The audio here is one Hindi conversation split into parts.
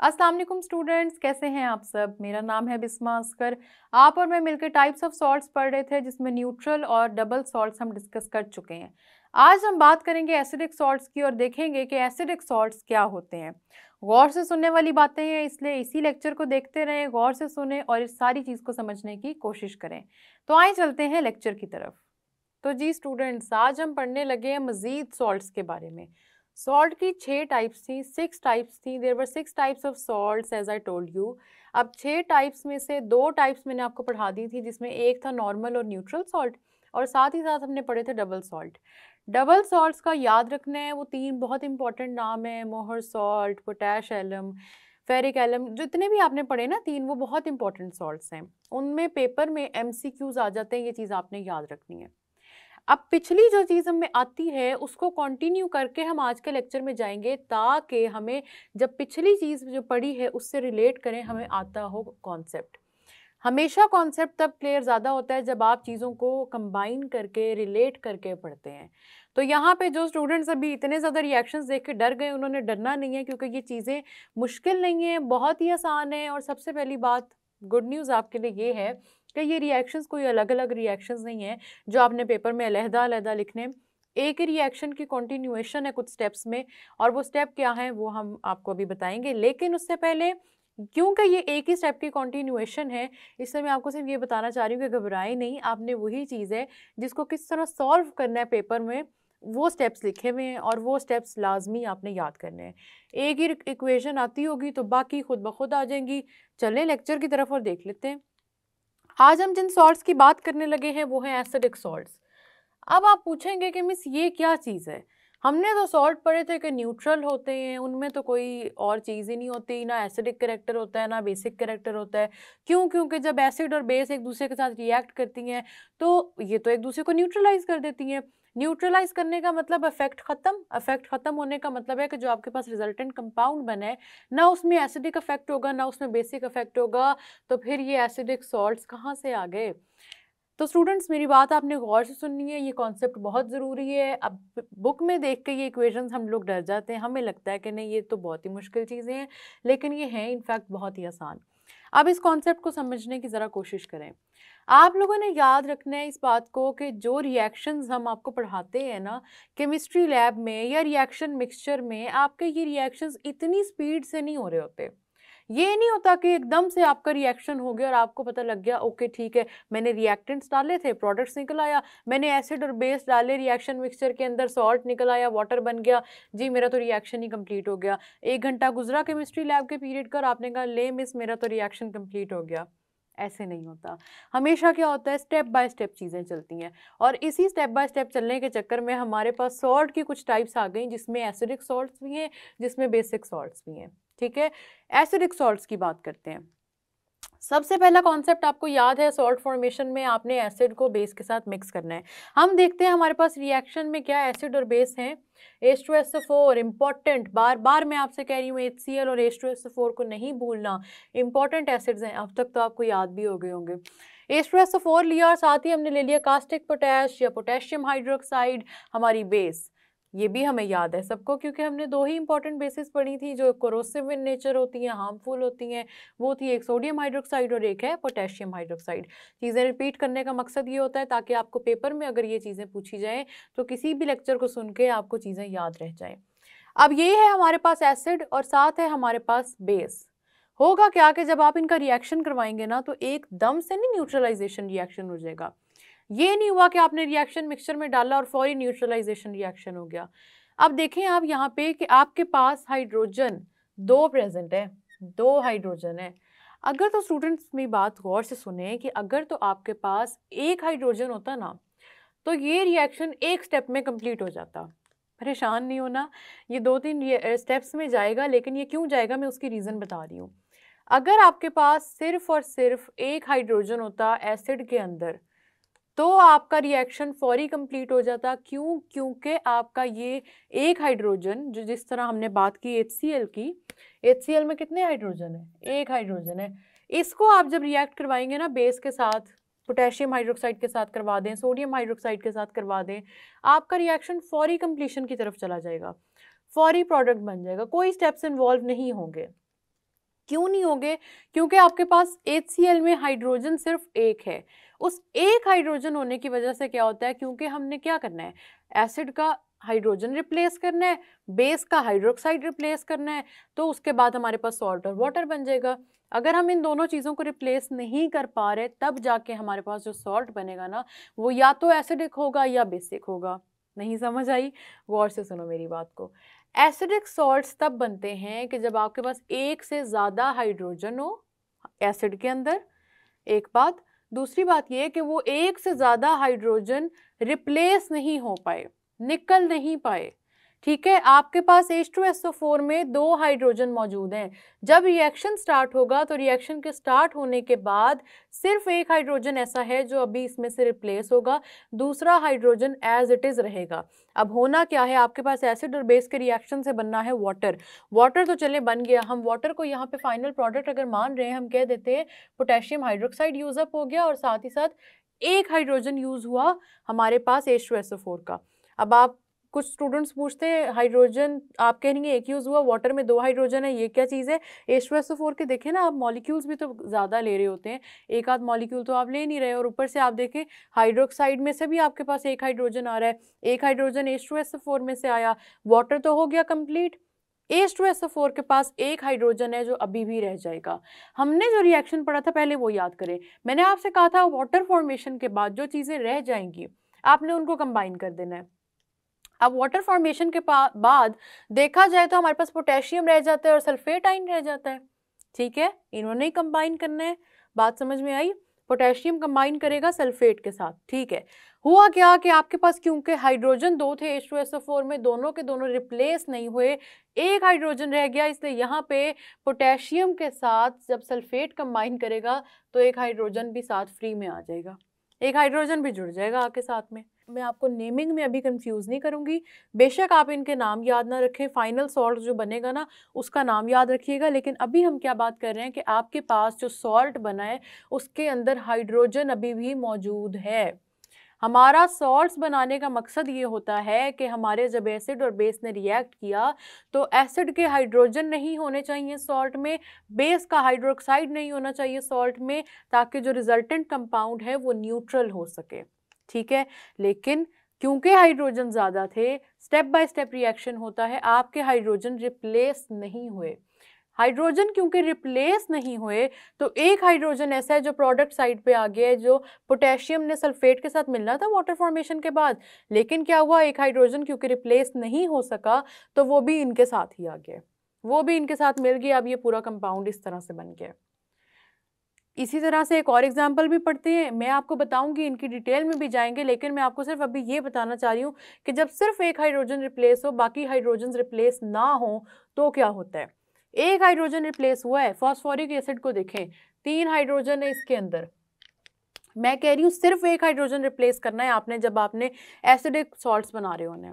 अस्सलाम वालेकुम स्टूडेंट्स, कैसे हैं आप सब। मेरा नाम है बिस्मा अस्कर। आप और मैं मिलकर टाइप्स ऑफ सॉल्ट्स पढ़ रहे थे, जिसमें न्यूट्रल और डबल सॉल्ट्स हम डिस्कस कर चुके हैं। आज हम बात करेंगे एसिडिक सॉल्ट्स की और देखेंगे कि एसिडिक सॉल्ट्स क्या होते हैं। गौर से सुनने वाली बातें हैं, इसलिए इसी लेक्चर को देखते रहें, गौर से सुने और इस सारी चीज़ को समझने की कोशिश करें। तो आइए चलते हैं लेक्चर की तरफ। तो जी स्टूडेंट्स, आज हम पढ़ने लगे हैं मज़ीद सॉल्ट्स के बारे में। सॉल्ट की 6 टाइप्स थी, 6 टाइप्स थी। There were 6 types of salts as I told you. अब 6 टाइप्स में से 2 टाइप्स मैंने आपको पढ़ा दी थी, जिसमें एक था नॉर्मल और न्यूट्रल सॉल्ट, और साथ ही साथ हमने पढ़े थे डबल सॉल्ट। डबल सॉल्ट्स का याद रखना है, वो 3 बहुत इंपॉर्टेंट नाम है, Mohr salt, potash alum, ferric alum. जितने भी आपने पढ़े ना 3, वो बहुत इंपॉर्टेंट सॉल्ट्स हैं। उनमें पेपर में MCQs आ जाते हैं, ये चीज़ आपने याद रखनी है। अब पिछली जो चीज़ हमें आती है उसको कंटिन्यू करके हम आज के लेक्चर में जाएंगे, ताकि हमें जब पिछली चीज़ जो पढ़ी है उससे रिलेट करें, हमें आता हो कॉन्सेप्ट। हमेशा कॉन्सेप्ट तब क्लियर ज़्यादा होता है जब आप चीज़ों को कंबाइन करके रिलेट करके पढ़ते हैं। तो यहाँ पे जो स्टूडेंट्स अभी इतने ज़्यादा रिएक्शंस देख के डर गए, उन्होंने डरना नहीं है, क्योंकि ये चीज़ें मुश्किल नहीं है, बहुत ही आसान है। और सबसे पहली बात, गुड न्यूज़ आपके लिए ये है कि ये रिएक्शंस कोई अलग अलग रिएक्शंस नहीं है जो आपने पेपर में अलहदा-अलहदा लिखने। एक ही रिएक्शन की कंटिन्यूएशन है कुछ स्टेप्स में, और वो स्टेप क्या है वो हम आपको अभी बताएंगे। लेकिन उससे पहले, क्योंकि ये एक ही स्टेप की कंटिन्यूएशन है, इसलिए मैं आपको सिर्फ ये बताना चाह रही हूँ कि घबराएं नहीं। आपने वही चीज़ है जिसको किस तरह सॉल्व करना है पेपर में, वो स्टेप्स लिखे हुए हैं, और वो स्टेप्स लाजमी आपने याद करने हैं। एक ही इक्वेशन आती होगी तो बाकी खुद ब खुद आ जाएंगी। चलें लेक्चर की तरफ और देख लेते हैं। आज हम जिन सॉल्ट्स की बात करने लगे हैं वो हैं एसिडिक सॉल्ट्स। अब आप पूछेंगे कि मिस ये क्या चीज़ है। हमने तो सॉल्ट पढ़े थे कि न्यूट्रल होते हैं, उनमें तो कोई और चीज़ ही नहीं होती, ना एसिडिक कैरेक्टर होता है ना बेसिक कैरेक्टर होता है। क्यों? क्योंकि जब एसिड और बेस एक दूसरे के साथ रिएक्ट करती हैं तो ये तो एक दूसरे को न्यूट्रलाइज कर देती हैं। न्यूट्रलाइज करने का मतलब इफेक्ट ख़त्म। इफेक्ट ख़त्म होने का मतलब है कि जो आपके पास रिजल्टेंट कंपाउंड बना है, ना उसमें एसिडिक इफेक्ट होगा ना उसमें बेसिक इफेक्ट होगा। तो फिर ये एसिडिक सॉल्ट्स कहाँ से आ गए? तो स्टूडेंट्स, मेरी बात आपने गौर से सुननी है, ये कॉन्सेप्ट बहुत ज़रूरी है। अब बुक में देख के ये इक्वेशंस हम लोग डर जाते हैं, हमें लगता है कि नहीं ये तो बहुत ही मुश्किल चीज़ें हैं, लेकिन ये हैं इनफैक्ट बहुत ही आसान। अब इस कॉन्सेप्ट को समझने की ज़रा कोशिश करें। आप लोगों ने याद रखना है इस बात को कि जो रिएक्शंस हम आपको पढ़ाते हैं ना केमिस्ट्री लैब में या रिएक्शन मिक्सचर में, आपके ये रिएक्शंस इतनी स्पीड से नहीं हो रहे होते। ये नहीं होता कि एकदम से आपका रिएक्शन हो गया और आपको पता लग गया ओके ठीक है, मैंने रिएक्टेंट्स डाले थे, प्रोडक्ट्स निकल आया, मैंने एसिड और बेस डाले रिएक्शन मिक्सचर के अंदर, सॉल्ट निकल आया, वाटर बन गया, जी मेरा तो रिएक्शन ही कंप्लीट हो गया। 1 घंटा गुजरा केमिस्ट्री लैब के पीरियड का और आपने कहा ले मिस मेरा तो रिएक्शन कंप्लीट हो गया। ऐसे नहीं होता। हमेशा क्या होता है, स्टेप बाय स्टेप चीज़ें चलती हैं, और इसी स्टेप बाय स्टेप चलने के चक्कर में हमारे पास सॉल्ट की कुछ टाइप्स आ गई, जिसमें एसिडिक सॉल्ट्स भी हैं, जिसमें बेसिक सॉल्ट्स भी हैं। ठीक है, एसिडिक सॉल्ट्स की बात करते हैं। सबसे पहला कॉन्सेप्ट आपको याद है, सॉल्ट फॉर्मेशन में आपने एसिड को बेस के साथ मिक्स करना है। हम देखते हैं हमारे पास रिएक्शन में क्या एसिड और बेस हैं। H2SO4 इंपॉर्टेंट, बार बार मैं आपसे कह रही हूँ HCl और H2SO4 को नहीं भूलना, इंपॉर्टेंट एसिड्स हैं। अब तक तो आपको याद भी हो गए होंगे। H2SO4 लिया और साथ ही हमने ले लिया कास्टिक पोटैश या पोटेशियम हाइड्रोक्साइड, हमारी बेस। ये भी हमें याद है सबको, क्योंकि हमने 2 ही इंपॉर्टेंट बेसिस पढ़ी थी जो कोरोसिव इन नेचर होती हैं, हार्मफुल होती हैं। वो थी एक सोडियम हाइड्रोक्साइड और एक है पोटेशियम हाइड्रोक्साइड। चीज़ें रिपीट करने का मकसद ये होता है ताकि आपको पेपर में अगर ये चीज़ें पूछी जाएँ तो किसी भी लेक्चर को सुन के आपको चीज़ें याद रह जाएँ। अब ये है हमारे पास एसिड और साथ है हमारे पास बेस। होगा क्या कि जब आप इनका रिएक्शन करवाएंगे ना, तो एकदम से नहीं न्यूट्रलाइजेशन रिएक्शन हो जाएगा। ये नहीं हुआ कि आपने रिएक्शन मिक्सचर में डाला और फौरी न्यूट्रलाइजेशन रिएक्शन हो गया। अब देखें आप यहाँ पे कि आपके पास हाइड्रोजन 2 प्रेजेंट है, 2 हाइड्रोजन है। अगर तो स्टूडेंट्स मेरी बात गौर से सुने कि अगर तो आपके पास 1 हाइड्रोजन होता ना, तो ये रिएक्शन एक स्टेप में कंप्लीट हो जाता। परेशान नहीं होना, ये 2-3 स्टेप्स में जाएगा, लेकिन ये क्यों जाएगा मैं उसकी रीज़न बता रही हूँ। अगर आपके पास सिर्फ और सिर्फ 1 हाइड्रोजन होता एसिड के अंदर, तो आपका रिएक्शन फौरी कंप्लीट हो जाता। क्यों? क्योंकि आपका ये 1 हाइड्रोजन, जो जिस तरह हमने बात की HCl की, HCl में कितने हाइड्रोजन है? 1 हाइड्रोजन है। इसको आप जब रिएक्ट करवाएंगे ना बेस के साथ, पोटेशियम हाइड्रोक्साइड के साथ करवा दें, सोडियम हाइड्रोक्साइड के साथ करवा दें, आपका रिएक्शन फौरी कंप्लीशन की तरफ चला जाएगा, फौरी प्रोडक्ट बन जाएगा, कोई स्टेप्स इन्वॉल्व नहीं होंगे। क्यों नहीं होंगे? क्योंकि आपके पास HCl में हाइड्रोजन सिर्फ एक है। उस एक हाइड्रोजन होने की वजह से क्या होता है, क्योंकि हमने क्या करना है, एसिड का हाइड्रोजन रिप्लेस करना है, बेस का हाइड्रोक्साइड रिप्लेस करना है, तो उसके बाद हमारे पास सॉल्ट और वाटर बन जाएगा। अगर हम इन दोनों चीज़ों को रिप्लेस नहीं कर पा रहे, तब जाके हमारे पास जो सॉल्ट बनेगा ना, वो या तो एसिडिक होगा या बेसिक होगा। नहीं समझ आई? गौर से सुनो मेरी बात को। एसिडिक सॉल्ट्स तब बनते हैं कि जब आपके पास एक से ज़्यादा हाइड्रोजन हो एसिड के अंदर, एक बात। दूसरी बात ये कि वो एक से ज़्यादा हाइड्रोजन रिप्लेस नहीं हो पाए, निकल नहीं पाए। ठीक है, आपके पास H2SO4 में 2 हाइड्रोजन मौजूद हैं। जब रिएक्शन स्टार्ट होगा तो रिएक्शन के स्टार्ट होने के बाद सिर्फ एक हाइड्रोजन ऐसा है जो अभी इसमें से रिप्लेस होगा, दूसरा हाइड्रोजन एज इट इज़ रहेगा। अब होना क्या है, आपके पास एसिड और बेस के रिएक्शन से बनना है वाटर। वाटर तो चले बन गया, हम वाटर को यहाँ पे फाइनल प्रोडक्ट अगर मान रहे हैं, हम कह देते हैं पोटेशियम हाइड्रोक्साइड यूज अप हो गया और साथ ही साथ एक हाइड्रोजन यूज हुआ हमारे पास H2SO4 का। अब आप कुछ स्टूडेंट्स पूछते हैं हाइड्रोजन आप कहेंगे एक यूज हुआ, वाटर में 2 हाइड्रोजन है, ये क्या चीज़ है? H2SO4 के देखें ना आप, मॉलिक्यूल्स भी तो ज़्यादा ले रहे होते हैं, एक आध मॉलिक्यूल तो आप ले नहीं रहे, और ऊपर से आप देखें हाइड्रोक्साइड में से भी आपके पास एक हाइड्रोजन आ रहा है, एक हाइड्रोजन H2SO4 में से आया, वाटर तो हो गया कंप्लीट। H2SO4 के पास एक हाइड्रोजन है जो अभी भी रह जाएगा। हमने जो रिएक्शन पढ़ा था पहले वो याद करें। मैंने आपसे कहा था वाटर फॉर्मेशन के बाद जो चीज़ें रह जाएंगी आपने उनको कंबाइन कर देना है। अब वाटर फॉर्मेशन के बाद देखा जाए तो हमारे पास पोटेशियम रह जाता है और सल्फेट आयन रह जाता है। ठीक है, इन्होंने ही कंबाइन करना है। बात समझ में आई? पोटेशियम कंबाइन करेगा सल्फेट के साथ। ठीक है, हुआ क्या कि आपके पास क्योंकि हाइड्रोजन 2 थे H2SO4 में, दोनों के दोनों रिप्लेस नहीं हुए, एक हाइड्रोजन रह गया, इसलिए यहाँ पे पोटेशियम के साथ जब सल्फेट कंबाइन करेगा तो एक हाइड्रोजन भी साथ फ्री में आ जाएगा, एक हाइड्रोजन भी जुड़ जाएगा आके साथ में। मैं आपको नेमिंग में अभी कंफ्यूज नहीं करूंगी, बेशक आप इनके नाम याद ना रखें, फाइनल सॉल्ट जो बनेगा ना उसका नाम याद रखिएगा। लेकिन अभी हम क्या बात कर रहे हैं कि आपके पास जो सॉल्ट बना है उसके अंदर हाइड्रोजन अभी भी मौजूद है। हमारा सॉल्ट्स बनाने का मकसद ये होता है कि हमारे जब एसिड और बेस ने रिएक्ट किया तो एसिड के हाइड्रोजन नहीं होने चाहिए सॉल्ट में, बेस का हाइड्रोक्साइड नहीं होना चाहिए सॉल्ट में, ताकि जो रिजल्टेंट कंपाउंड है वो न्यूट्रल हो सके। ठीक है, लेकिन क्योंकि हाइड्रोजन ज़्यादा थे, स्टेप बाय स्टेप रिएक्शन होता है, आपके हाइड्रोजन रिप्लेस नहीं हुए। हाइड्रोजन क्योंकि रिप्लेस नहीं हुए तो एक हाइड्रोजन ऐसा है जो प्रोडक्ट साइड पे आ गया है, जो पोटेशियम ने सल्फेट के साथ मिलना था वाटर फॉर्मेशन के बाद, लेकिन क्या हुआ, एक हाइड्रोजन क्योंकि रिप्लेस नहीं हो सका तो वो भी इनके साथ ही आ गया, वो भी इनके साथ मिल गया। अब ये पूरा कंपाउंड इस तरह से बन गया। इसी तरह से एक और एग्जाम्पल भी पढ़ते हैं, मैं आपको बताऊंगी, इनकी डिटेल में भी जाएंगे, लेकिन मैं आपको सिर्फ अभी ये बताना चाह रही हूँ कि जब सिर्फ एक हाइड्रोजन रिप्लेस हो, बाकी हाइड्रोजन रिप्लेस ना हो तो क्या होता है। एक हाइड्रोजन रिप्लेस हुआ है, फॉस्फोरिक एसिड को देखें, 3 हाइड्रोजन है इसके अंदर, मैं कह रही हूँ सिर्फ एक हाइड्रोजन रिप्लेस करना है आपने जब आपने एसिडिक सॉल्ट्स बना रहे होने।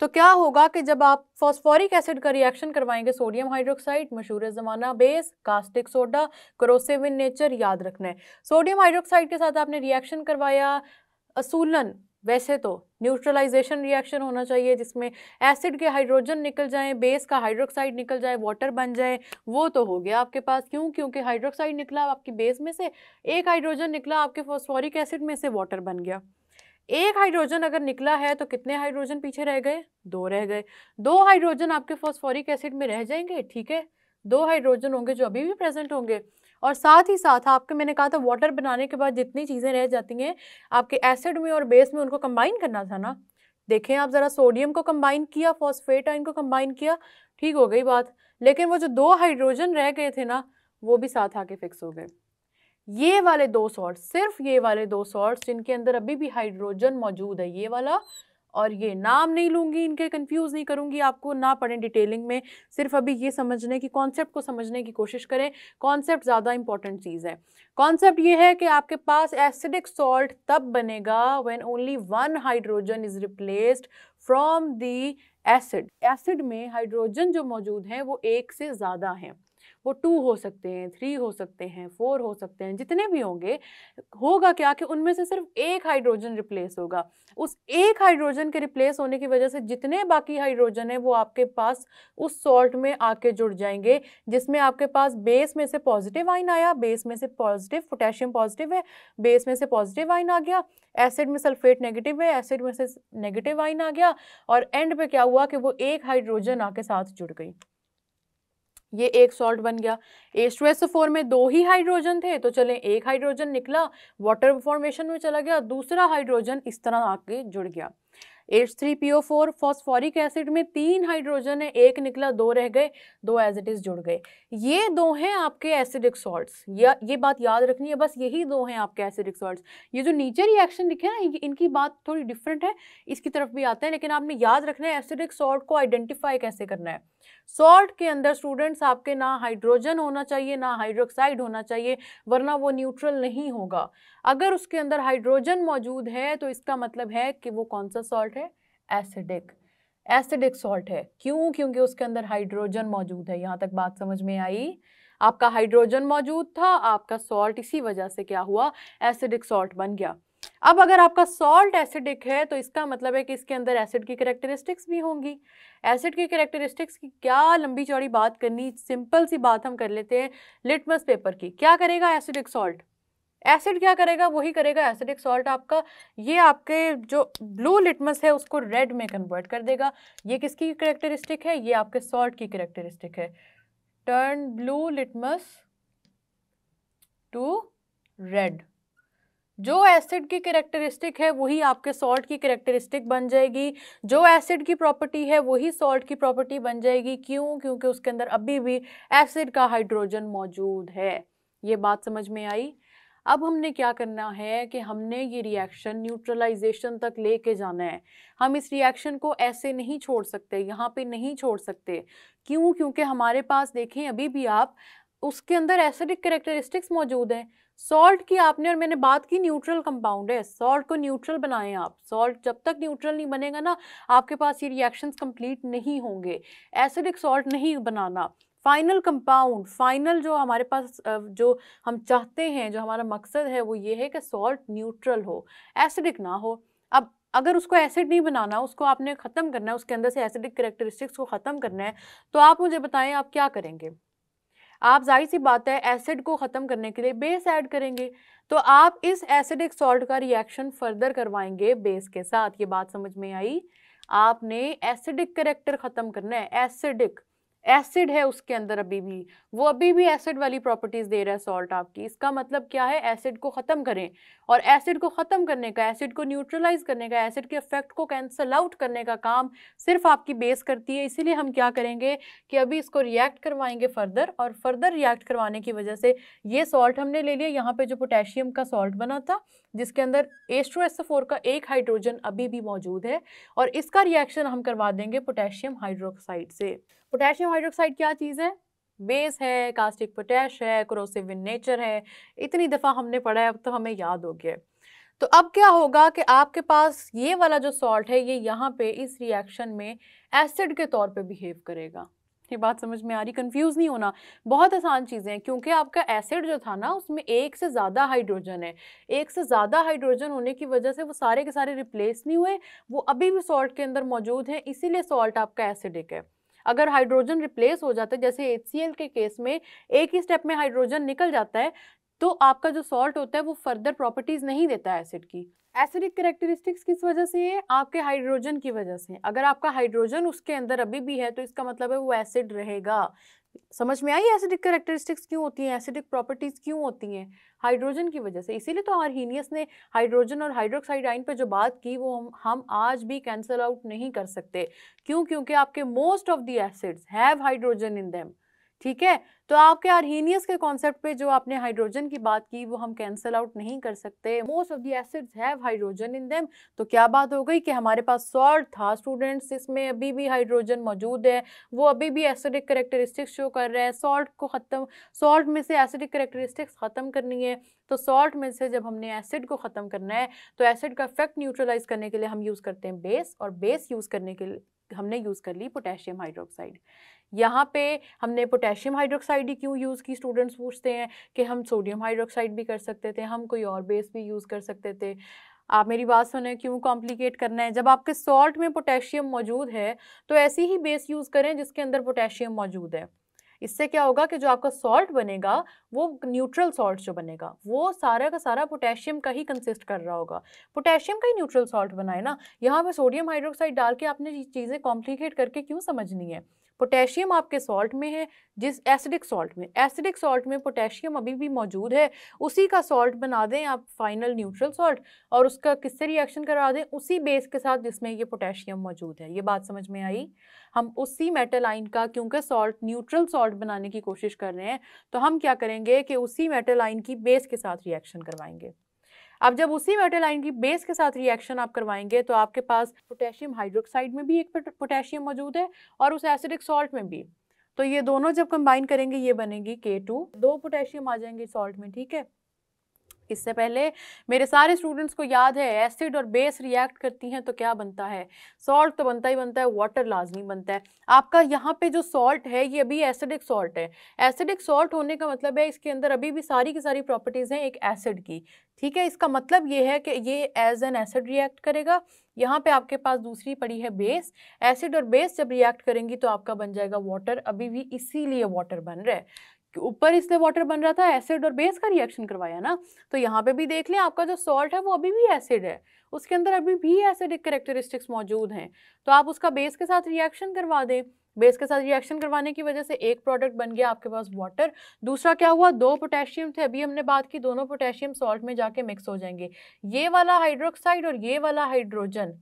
तो क्या होगा कि जब आप फॉस्फोरिक एसिड का रिएक्शन करवाएंगे, सोडियम हाइड्रोक्साइड मशहूर ज़माना base, caustic soda, corrosive in nature, याद रखना है। सोडियम हाइड्रोक्साइड के साथ आपने रिएक्शन करवाया, असूलन वैसे तो न्यूट्रलाइजेशन रिएक्शन होना चाहिए जिसमें एसिड के हाइड्रोजन निकल जाएं, बेस का हाइड्रोक्साइड निकल जाए, वाटर बन जाए, वो तो हो गया आपके पास। क्यों? क्योंकि हाइड्रोक्साइड निकला आपकी बेस में से, एक हाइड्रोजन निकला आपके फॉस्फोरिक एसिड में से, वाटर बन गया। एक हाइड्रोजन अगर निकला है तो कितने हाइड्रोजन पीछे रह गए? 2 रह गए। 2 हाइड्रोजन आपके फॉस्फोरिक एसिड में रह जाएंगे। ठीक है, 2 हाइड्रोजन होंगे जो अभी भी प्रेजेंट होंगे, और साथ ही साथ आपके, मैंने कहा था वाटर बनाने के बाद जितनी चीज़ें रह जाती हैं आपके एसिड में और बेस में, उनको कंबाइन करना था ना। देखें आप ज़रा, सोडियम को कंबाइन किया, फॉस्फेट आयन को कंबाइन किया, ठीक हो गई बात, लेकिन वो जो 2 हाइड्रोजन रह गए थे ना वो भी साथ आके फिक्स हो गए। ये वाले 2 सॉल्ट्स, सिर्फ ये वाले 2 सॉल्ट्स जिनके अंदर अभी भी हाइड्रोजन मौजूद है, ये वाला और ये, नाम नहीं लूंगी इनके, कंफ्यूज नहीं करूंगी आपको, ना पढ़ें डिटेलिंग में, सिर्फ अभी ये समझने की, कॉन्सेप्ट को समझने की कोशिश करें। कॉन्सेप्ट ज़्यादा इंपॉर्टेंट चीज़ है। कॉन्सेप्ट ये है कि आपके पास एसिडिक सॉल्ट तब बनेगा when only 1 hydrogen is replaced from the acid. Acid में हाइड्रोजन जो मौजूद हैं वो एक से ज़्यादा हैं, वो 2 हो सकते हैं, 3 हो सकते हैं, 4 हो सकते हैं, जितने भी होंगे, होगा क्या कि उनमें से सिर्फ एक हाइड्रोजन रिप्लेस होगा। उस एक हाइड्रोजन के रिप्लेस होने की वजह से जितने बाकी हाइड्रोजन है वो आपके पास उस सॉल्ट में आके जुड़ जाएंगे, जिसमें आपके पास बेस में से पॉजिटिव आयन आया, बेस में से पॉजिटिव, पोटेशियम पॉजिटिव है, बेस में से पॉजिटिव आयन आ गया, एसिड में सल्फेट नेगेटिव है, एसिड में से नेगेटिव आयन आ गया, और एंड पे क्या हुआ कि वो एक हाइड्रोजन आके साथ जुड़ गई, ये एक सॉल्ट बन गया। H2SO4 में 2 ही हाइड्रोजन थे, तो चले एक हाइड्रोजन निकला, वाटर फॉर्मेशन में चला गया, दूसरा हाइड्रोजन इस तरह आके जुड़ गया। H3PO4 फॉस्फोरिक एसिड में 3 हाइड्रोजन है, एक निकला, 2 रह गए, 2 एज इट इज जुड़ गए। ये 2 हैं आपके एसिडिक सॉल्ट्स, या ये बात याद रखनी है, बस यही 2 हैं आपके एसिडिक सॉल्ट्स। ये जो नीचे रिएक्शन लिखे ना, इनकी बात थोड़ी डिफरेंट है, इसकी तरफ भी आते हैं, लेकिन आपने याद रखना है एसिडिक सॉल्ट को आइडेंटिफाई कैसे करना है। सॉल्ट के अंदर स्टूडेंट्स आपके ना हाइड्रोजन होना चाहिए ना हाइड्रोक्साइड होना चाहिए, वरना वो न्यूट्रल नहीं होगा। अगर उसके अंदर हाइड्रोजन मौजूद है तो इसका मतलब है कि वो कौन सा सॉल्ट है, एसिडिक, एसिडिक सॉल्ट है। क्यों? क्योंकि उसके अंदर हाइड्रोजन मौजूद है। यहाँ तक बात समझ में आई? आपका हाइड्रोजन मौजूद था, आपका सॉल्ट इसी वजह से क्या हुआ, एसिडिक सॉल्ट बन गया। अब अगर आपका सॉल्ट एसिडिक है तो इसका मतलब है कि इसके अंदर एसिड की कैरेक्टरिस्टिक्स भी होंगी। एसिड की कैरेक्टरिस्टिक्स की क्या लंबी चौड़ी बात करनी, सिंपल सी बात हम कर लेते हैं लिटमस पेपर की। क्या करेगा एसिडिक सॉल्ट? एसिड क्या करेगा, वही करेगा एसिडिक सॉल्ट आपका, ये आपके जो ब्लू लिटमस है उसको रेड में कन्वर्ट कर देगा। ये किसकी कैरेक्टरिस्टिक है, ये आपके सॉल्ट की कैरेक्टरिस्टिक है। Turn blue litmus to red. जो एसिड की कैरेक्टरिस्टिक है वही आपके सॉल्ट की कैरेक्टरिस्टिक बन जाएगी, जो एसिड की प्रॉपर्टी है वही सॉल्ट की प्रॉपर्टी बन जाएगी। क्यों? क्योंकि उसके अंदर अभी भी एसिड का हाइड्रोजन मौजूद है। ये बात समझ में आई? अब हमने क्या करना है कि हमने ये रिएक्शन न्यूट्रलाइजेशन तक लेके जाना है। हम इस रिएक्शन को ऐसे नहीं छोड़ सकते, यहाँ पे नहीं छोड़ सकते। क्यों? क्योंकि हमारे पास देखें अभी भी आप उसके अंदर एसिडिक कैरेक्टरिस्टिक्स मौजूद हैं। सॉल्ट की आपने और मैंने बात की न्यूट्रल कंपाउंड है, सॉल्ट को न्यूट्रल बनाएं आप। सॉल्ट जब तक न्यूट्रल नहीं बनेगा ना, आपके पास ये रिएक्शंस कंप्लीट नहीं होंगे। एसिडिक सॉल्ट नहीं बनाना। फाइनल कंपाउंड, फाइनल जो हमारे पास जो हम चाहते हैं, जो हमारा मकसद है वो ये है कि सॉल्ट न्यूट्रल हो, एसिडिक ना हो। अब अगर उसको एसिड नहीं बनाना, उसको आपने ख़त्म करना है, उसके अंदर से एसिडिक कैरेक्टरिस्टिक्स को ख़त्म करना है, तो आप मुझे बताएं आप क्या करेंगे? आप जाहिर सी बात है एसिड को ख़त्म करने के लिए बेस ऐड करेंगे। तो आप इस एसिडिक सॉल्ट का रिएक्शन फर्दर करवाएंगे बेस के साथ। ये बात समझ में आई? आपने एसिडिक कैरेक्टर ख़त्म करना है, एसिडिक, एसिड है उसके अंदर अभी भी, वो अभी भी एसिड वाली प्रॉपर्टीज दे रहा है सॉल्ट आपकी। इसका मतलब क्या है, एसिड को ख़त्म करें। और एसिड को ख़त्म करने का, एसिड को न्यूट्रलाइज करने का, एसिड के इफेक्ट को कैंसल आउट करने का काम सिर्फ आपकी बेस करती है। इसीलिए हम क्या करेंगे कि अभी इसको रिएक्ट करवाएंगे फर्दर, और फर्दर रिएक्ट करवाने की वजह से ये सॉल्ट हमने ले लिया। यहाँ पे जो पोटेशियम का सॉल्ट बना था जिसके अंदर H2SO4 का एक हाइड्रोजन अभी भी मौजूद है, और इसका रिएक्शन हम करवा देंगे पोटेशियम हाइड्रोक्साइड से। पोटेशियम हाइड्रोक्साइड क्या चीज़ है? बेस है, कास्टिक पोटैश है, कोरोसिव इन नेचर है। इतनी दफ़ा हमने पढ़ा है, अब तो हमें याद हो गया है। तो अब क्या होगा कि आपके पास ये वाला जो सॉल्ट है ये यहाँ पे इस रिएक्शन में एसिड के तौर पे बिहेव करेगा। ये बात समझ में आ रही? कंफ्यूज नहीं होना, बहुत आसान चीज़ें हैं। क्योंकि आपका एसिड जो था ना उसमें एक से ज़्यादा हाइड्रोजन है, एक से ज़्यादा हाइड्रोजन होने की वजह से वो सारे के सारे रिप्लेस नहीं हुए, वो अभी भी सॉल्ट के अंदर मौजूद हैं, इसीलिए सॉल्ट आपका एसिडिक है। अगर हाइड्रोजन रिप्लेस हो जाता है, जैसे HCl के केस में एक ही स्टेप में हाइड्रोजन निकल जाता है, तो आपका जो सॉल्ट होता है वो फर्दर प्रॉपर्टीज नहीं देता है एसिड की। एसिडिक कैरेक्टरिस्टिक्स किस वजह से है? आपके हाइड्रोजन की वजह से। अगर आपका हाइड्रोजन उसके अंदर अभी भी है तो इसका मतलब है वो एसिड रहेगा। समझ में आई एसिडिक कैरेक्टरिस्टिक्स क्यों होती हैं, एसिडिक प्रॉपर्टीज क्यों होती हैं? हाइड्रोजन की वजह से। इसीलिए तो आर्हीनियस ने हाइड्रोजन और हाइड्रोक्साइड आयन पे जो बात की वो हम आज भी कैंसल आउट नहीं कर सकते। क्यों? क्योंकि आपके most of the acids have hydrogen in them. ठीक है, तो आपके आर्हीनियस के कॉन्सेप्ट पे जो आपने हाइड्रोजन की बात की वो हम कैंसल आउट नहीं कर सकते। Most of the acids have hydrogen in them. तो क्या बात हो गई कि हमारे पास सॉल्ट था स्टूडेंट्स, इसमें अभी भी हाइड्रोजन मौजूद है, वो अभी भी एसिडिक कैरेक्टरिस्टिक्स शो कर रहे हैं। सॉल्ट को ख़त्म, सॉल्ट में से एसिडिक कैरेक्टरिस्टिक्स ख़त्म करनी है, तो सॉल्ट में से जब हमने एसिड को ख़त्म करना है तो एसिड का इफेक्ट न्यूट्रलाइज करने के लिए हम यूज़ करते हैं बेस, और बेस यूज़ करने के लिए हमने यूज़ कर ली पोटेशियम हाइड्रोक्साइड। यहाँ पे हमने पोटेशियम हाइड्रोक्साइड ही क्यों यूज़ की, स्टूडेंट्स पूछते हैं कि हम सोडियम हाइड्रोक्साइड भी कर सकते थे, हम कोई और बेस भी यूज़ कर सकते थे। आप मेरी बात सुने, क्यों कॉम्प्लिकेट करना है? जब आपके सॉल्ट में पोटेशियम मौजूद है तो ऐसी ही बेस यूज़ करें जिसके अंदर पोटेशियम मौजूद है। इससे क्या होगा कि जो आपका सॉल्ट बनेगा वो न्यूट्रल सॉल्ट जो बनेगा वो सारा का सारा पोटेशियम का ही कंसिस्ट कर रहा होगा। पोटेशियम का ही न्यूट्रल सॉल्ट बना है ना। यहाँ पे सोडियम हाइड्रोक्साइड डाल के आपने ये चीज़ें कॉम्प्लिकेट करके क्यों समझनी है? पोटेशियम आपके सॉल्ट में है, जिस एसिडिक सॉल्ट में पोटेशियम अभी भी मौजूद है, उसी का सॉल्ट बना दें आप फाइनल न्यूट्रल सॉल्ट, और उसका किससे रिएक्शन करवा दें? उसी बेस के साथ जिसमें ये पोटेशियम मौजूद है। ये बात समझ में आई? हम उसी मेटल आयन का, क्योंकि सॉल्ट न्यूट्रल सॉल्ट बनाने की कोशिश कर रहे हैं, तो हम क्या करेंगे कि उसी मेटल आयन की बेस के साथ रिएक्शन करवाएंगे। अब जब उसी मेटल आयन की बेस के साथ रिएक्शन आप करवाएंगे तो आपके पास पोटेशियम हाइड्रोक्साइड में भी एक पोटेशियम मौजूद है और उस एसिडिक सॉल्ट में भी। तो ये दोनों जब कंबाइन करेंगे ये बनेगी K2, 2 पोटेशियम आ जाएंगे सॉल्ट में, ठीक है। इससे पहले मेरे सारे स्टूडेंट्स को याद है एसिड और बेस रिएक्ट करती हैं तो क्या बनता है? सॉल्ट तो बनता ही बनता है, वाटर लाजमी बनता है। आपका यहाँ पे जो सॉल्ट है ये अभी एसिडिक सॉल्ट है। एसिडिक सॉल्ट होने का मतलब है इसके अंदर अभी भी सारी की सारी प्रॉपर्टीज़ हैं एक एसिड की, ठीक है। इसका मतलब ये है कि ये एज एन एसिड रिएक्ट करेगा। यहाँ पे आपके पास दूसरी पड़ी है बेस। एसिड और बेस जब रिएक्ट करेंगी तो आपका बन जाएगा वाटर, अभी भी इसीलिए वाटर बन रहा है। ऊपर इसलिए वाटर बन रहा था, एसिड और बेस का रिएक्शन करवाया ना। तो यहाँ पे भी देख लें आपका जो सॉल्ट है वो अभी भी एसिड है, उसके अंदर अभी भी एसिडिक कैरेक्टरिस्टिक्स मौजूद हैं। तो आप उसका बेस के साथ रिएक्शन करवा दें। बेस के साथ रिएक्शन करवाने की वजह से एक प्रोडक्ट बन गया आपके पास वाटर। दूसरा क्या हुआ, 2 पोटेशियम थे, अभी हमने बात की, दोनों पोटेशियम सॉल्ट में जाके मिक्स हो जाएंगे। ये वाला हाइड्रोक्साइड और ये वाला हाइड्रोजन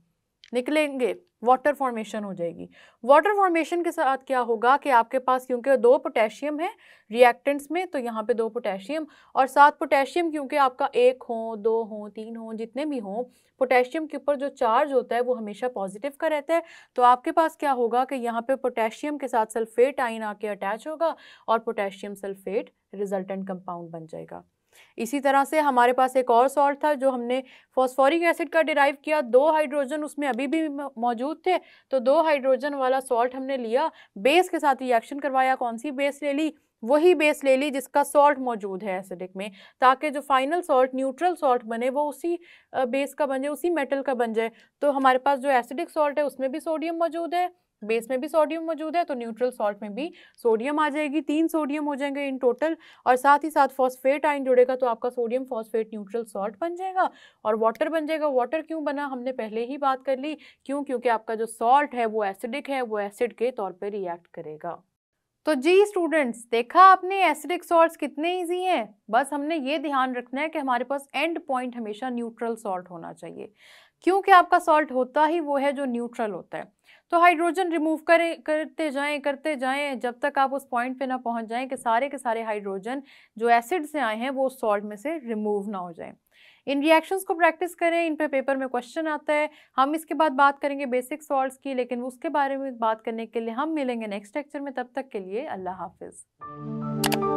निकलेंगे, वाटर फॉर्मेशन हो जाएगी। वाटर फॉर्मेशन के साथ क्या होगा कि आपके पास क्योंकि 2 पोटेशियम है रिएक्टेंट्स में, तो यहाँ पे 2 पोटेशियम और 7 पोटेशियम, क्योंकि आपका 1 हो 2 हो 3 हो जितने भी हों, पोटेशियम के ऊपर जो चार्ज होता है वो हमेशा पॉजिटिव का रहता है। तो आपके पास क्या होगा कि यहाँ पे पोटेशियम के साथ सल्फेट आयन आके अटैच होगा और पोटेशियम सल्फेट रिजल्टेंट कंपाउंड बन जाएगा। इसी तरह से हमारे पास एक और सॉल्ट था जो हमने फॉस्फोरिक एसिड का डिराइव किया। 2 हाइड्रोजन उसमें अभी भी मौजूद थे, तो 2 हाइड्रोजन वाला सॉल्ट हमने लिया, बेस के साथ रिएक्शन करवाया। कौन सी बेस ले ली? वही बेस ले ली जिसका सॉल्ट मौजूद है एसिडिक में, ताकि जो फाइनल सॉल्ट न्यूट्रल सॉल्ट बने वो उसी बेस का बन जाए, उसी मेटल का बन जाए। तो हमारे पास जो एसिडिक सॉल्ट है उसमें भी सोडियम मौजूद है, बेस में भी सोडियम मौजूद है, तो न्यूट्रल सॉल्ट में भी सोडियम आ जाएगी, 3 सोडियम हो जाएंगे इन टोटल, और साथ ही साथ फॉस्फेट आयन जुड़ेगा तो आपका सोडियम फॉस्फेट न्यूट्रल सॉल्ट बन जाएगा और वाटर बन जाएगा। वाटर क्यों बना हमने पहले ही बात कर ली, क्यों? क्योंकि आपका जो सॉल्ट है वो एसिडिक है, वो एसिड के तौर पे रिएक्ट करेगा। तो जी स्टूडेंट्स, देखा आपने एसिडिक सॉल्ट्स कितने इजी हैं। बस हमने ये ध्यान रखना है कि हमारे पास एंड पॉइंट हमेशा न्यूट्रल सॉल्ट होना चाहिए, क्योंकि आपका सॉल्ट होता ही वो है जो न्यूट्रल होता है। तो हाइड्रोजन रिमूव करते जाएं जब तक आप उस पॉइंट पे ना पहुंच जाएं कि सारे के सारे हाइड्रोजन जो एसिड से आए हैं वो सॉल्ट में से रिमूव ना हो जाएं। इन रिएक्शंस को प्रैक्टिस करें, इन पे पेपर में क्वेश्चन आता है। हम इसके बाद बात करेंगे बेसिक सॉल्ट्स की, लेकिन उसके बारे में बात करने के लिए हम मिलेंगे नेक्स्ट लेक्चर में। तब तक के लिए अल्लाह हाफिज़।